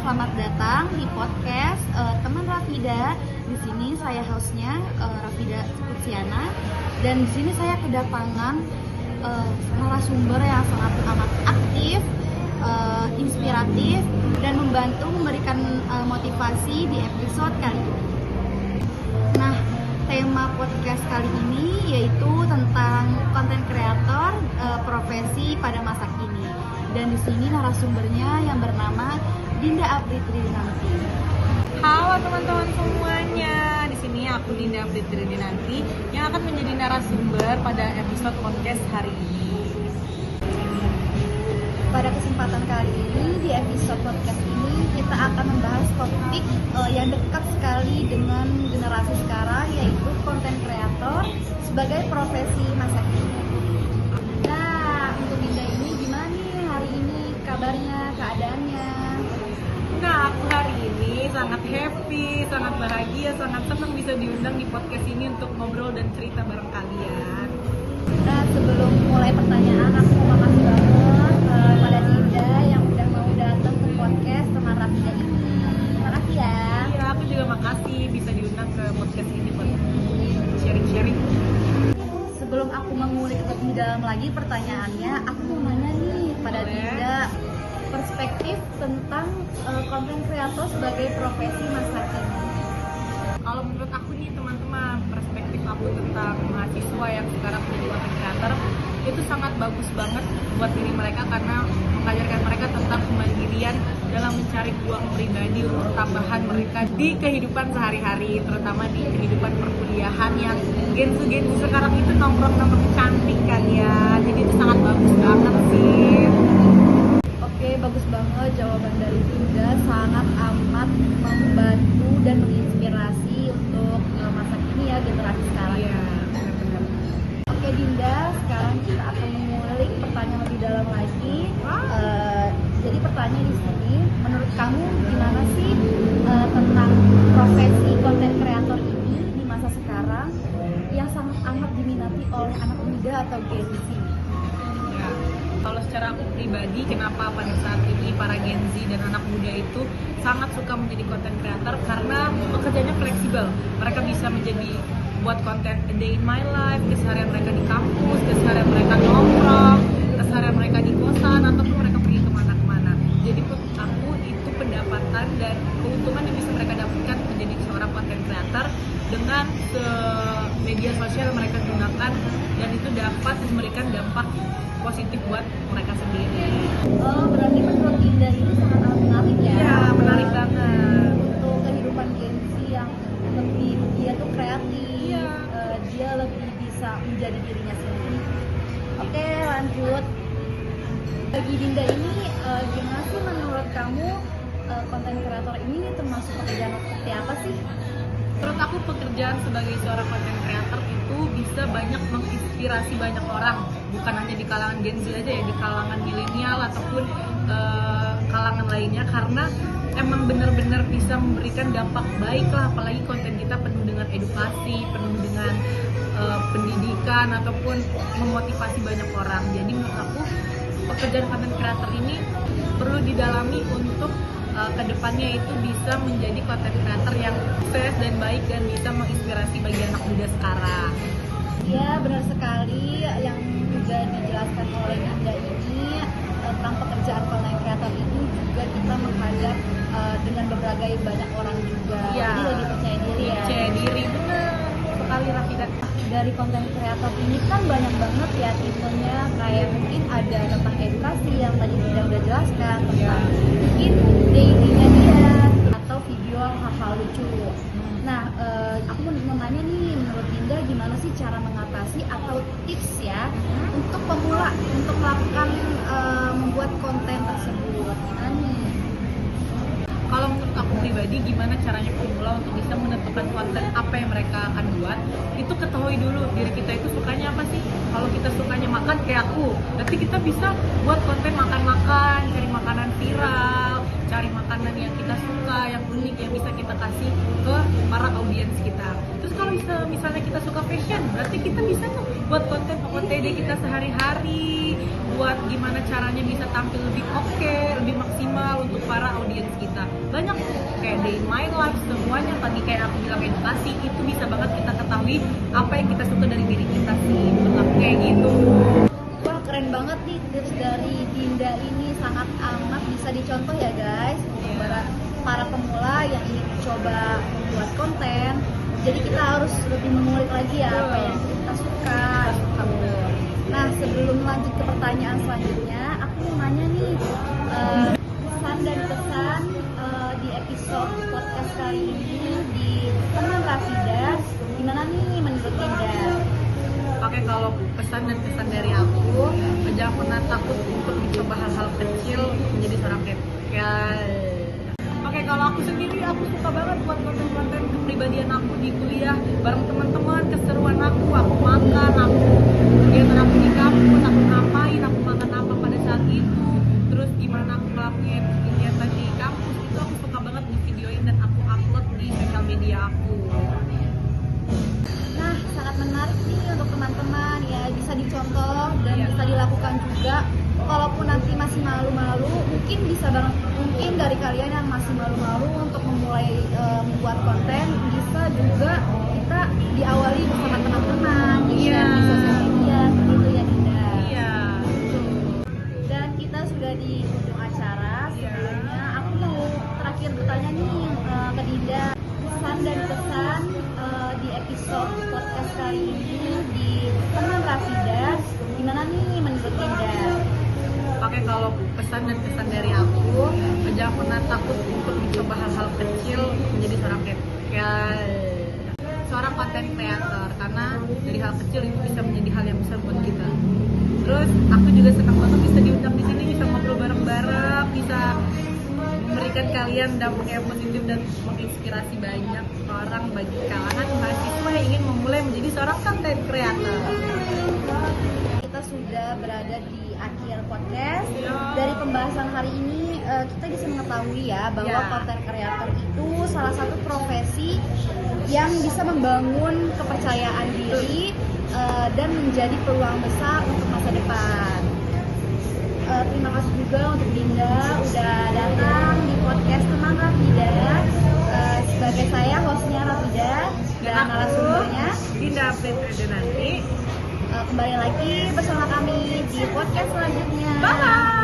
selamat datang di podcast teman Rafida. Di sini saya hostnya Rafida Kutsiana, dan di sini saya kedatangan narasumber yang sangat amat aktif, inspiratif, dan membantu memberikan motivasi di episode kali ini. Nah, tema podcast kali ini yaitu tentang konten kreator profesi pada masa kini. Dan di sini narasumbernya yang bernama Dinda Apritridinanti. Halo teman-teman semuanya, di sini aku Dinda Apritridinanti yang akan menjadi narasumber pada episode podcast hari ini. Pada kesempatan kali ini, di episode podcast ini kita akan membahas topik yang dekat sekali dengan generasi sekarang, yaitu konten kreator sebagai profesi masa kini. Nah, untuk Dinda ini gimana nih hari ini kabarnya, keadaannya? Nah, aku hari ini sangat happy, sangat bahagia, sangat senang bisa diundang di podcast ini untuk ngobrol dan cerita bareng kalian. Nah, sebelum mulai pertanyaan, aku mau makasih banget pada Dinda yang udah mau datang ke podcast teman Rafida ini. Makasih ya. Iya, aku juga makasih bisa diundang ke podcast ini buat sharing-sharing. Sebelum aku mengulik lebih dalam lagi pertanyaannya, aku mau nanya nih pada Dinda perspektif tentang konten kreator sebagai profesi masa kini. Kalau menurut aku nih teman-teman, perspektif aku tentang mahasiswa yang sekarang menjadi content creator itu sangat bagus banget buat diri mereka karena mengajarkan mereka tentang kemandirian dalam mencari uang pribadi untuk tambahan mereka di kehidupan sehari-hari, terutama di kehidupan perkuliahan yang gen-gen sekarang itu nongkrong-nongkrong cantik kan ya, jadi itu sangat bagus banget sih. Oke, bagus banget jawaban dari Dinda, sangat amat membantu dan menginspirasi untuk masa kini ya, generasi sekarang. Iya, benar-benar. Oke Dinda, sekarang kita akan mengulik pertanyaan lebih dalam lagi. Jadi pertanyaan di sini, menurut kamu gimana sih tentang profesi konten kreator ini di masa sekarang yang sangat amat diminati oleh anak muda atau Gen Z? Ya, kalau secara aku pribadi, kenapa pada saat ini para Gen Z dan anak muda itu sangat suka menjadi konten kreator karena pekerjaannya fleksibel. Mereka bisa menjadi buat konten a day in my life, keseharian mereka di kampus, keseharian mereka nongkrong, keseharian mereka di kosan, ataupun mereka pergi kemana-kemana. Jadi menurut aku itu pendapatan dan keuntungan yang bisa mereka dapatkan menjadi seorang konten kreator dengan media sosial yang mereka gunakan, dan itu dapat memberikan dampak positif buat mereka sendiri. Oh, berarti menurut Dinda ini sangat amat menarik ya? Iya, menarik banget. Untuk kehidupan Gen Z yang lebih, dia tuh kreatif, Iya. Dia lebih bisa menjadi dirinya sendiri. Oke, lanjut. Bagi Dinda ini, gimana sih menurut kamu konten kreator ini termasuk pekerjaan seperti apa sih? Menurut aku pekerjaan sebagai seorang content creator itu bisa banyak menginspirasi banyak orang, bukan hanya di kalangan Gen Z aja ya, di kalangan milenial ataupun kalangan lainnya, karena emang benar-benar bisa memberikan dampak baik lah, apalagi konten kita penuh dengan edukasi, penuh dengan pendidikan ataupun memotivasi banyak orang. Jadi menurut aku pekerjaan content creator ini perlu didalami untuk kedepannya itu bisa menjadi konten kreator yang sukses dan baik dan bisa menginspirasi bagi anak muda sekarang. Ya, benar sekali yang sudah dijelaskan oleh Dinda ini tentang pekerjaan konten kreator ini juga kita menghadap dengan berbagai banyak orang juga. Ya. Jadi lebih percaya diri ya. Percaya diri, benar sekali Rafida. Dari konten kreator ini kan banyak banget ya tipenya, kayak mungkin ada tentang edukasi yang tadi Dinda udah jelaskan, tentang mungkin datingnya dia atau video hal-hal lucu. Nah, aku mau nanya nih, menurut Dinda gimana sih cara mengatasi atau tips ya untuk pemula untuk melakukan membuat konten tersebut? Gimana nih? Kalau menurut aku pribadi, gimana caranya pemula untuk bisa menentukan konten apa yang mereka akan buat, itu ketahui dulu diri kita itu sukanya apa sih. Kalau kita sukanya makan kayak aku, berarti kita bisa buat konten makan-makan, cari makanan viral, cari makanan yang kita suka, yang unik, yang bisa kita kasih ke para audiens kita. Terus kalau misalnya kita suka fashion, berarti kita bisa tuh buat konten OOTD kita sehari-hari, buat gimana caranya bisa tampil lebih oke, lebih maksimal untuk para audiens kita. kayak day in my life, semuanya tadi kayak aku bilang edukasi, itu bisa banget kita ketahui apa yang kita suka dari diri kita sih, menurut aku kayak gitu. Wah, keren banget nih tips dari Dinda ini, sangat amat bisa dicontoh ya guys untuk para pemula yang ingin mencoba membuat konten. Jadi kita harus lebih mengulik lagi ya apa yang kita suka. Nah, sebelum lanjut ke pertanyaan selanjutnya, aku mau nanya nih, pesan dan pesan di episode podcast kali ini di teman Rafidah, gimana nih menurut Dinda? Oke, kalau pesan dan kesan dari aku, jangan pernah takut untuk mencoba hal-hal kecil menjadi seorang Oke, kalau aku sendiri, aku suka banget buat konten-konten kepribadian aku di kuliah bareng teman-teman, keseruan aku makan, kegiatan aku di kampus, aku ngapain, aku makan apa pada saat itu, terus gimana aku ngelakuin kegiatan di kampus, itu aku suka banget di videoin dan aku upload di sosial media aku. Nah, sangat menarik nih untuk teman-teman ya, bisa dicontoh dan bisa dilakukan juga. Walaupun nanti masih malu-malu, mungkin dari kalian yang masih malu-malu untuk memulai membuat konten, bisa juga kita diawali bersama teman-teman, di-share di sosial media, seperti itu ya Dinda. Iya. Dan kita sudah di ujung acara. Sebelumnya aku mau terakhir bertanya nih ke Dinda, pesan dan pesan di episode podcast kali ini di teman Rafidah, gimana nih menurut Dinda? Oke, kalau pesan dan kesan dari aku, jangan pernah takut untuk mencoba hal-hal kecil menjadi seorang content creator, karena dari hal kecil itu bisa menjadi hal yang besar buat kita. Terus aku juga senang banget bisa diundang di sini, bisa ngobrol bareng-bareng, bisa memberikan kalian dampak yang positif dan menginspirasi banyak orang bagi kalangan mahasiswa yang ingin memulai menjadi seorang content creator. Kita sudah berada di akhir podcast. Dari pembahasan hari ini kita bisa mengetahui ya bahwa content creator itu salah satu profesi yang bisa membangun kepercayaan diri dan menjadi peluang besar untuk masa depan. Terima kasih juga untuk Dinda udah datang di podcast teman Rafidah. Sebagai saya hostnya Rafidah dan narasumbernya Dinda Update ada nanti. Kembali lagi bersama kami di podcast selanjutnya. Bye.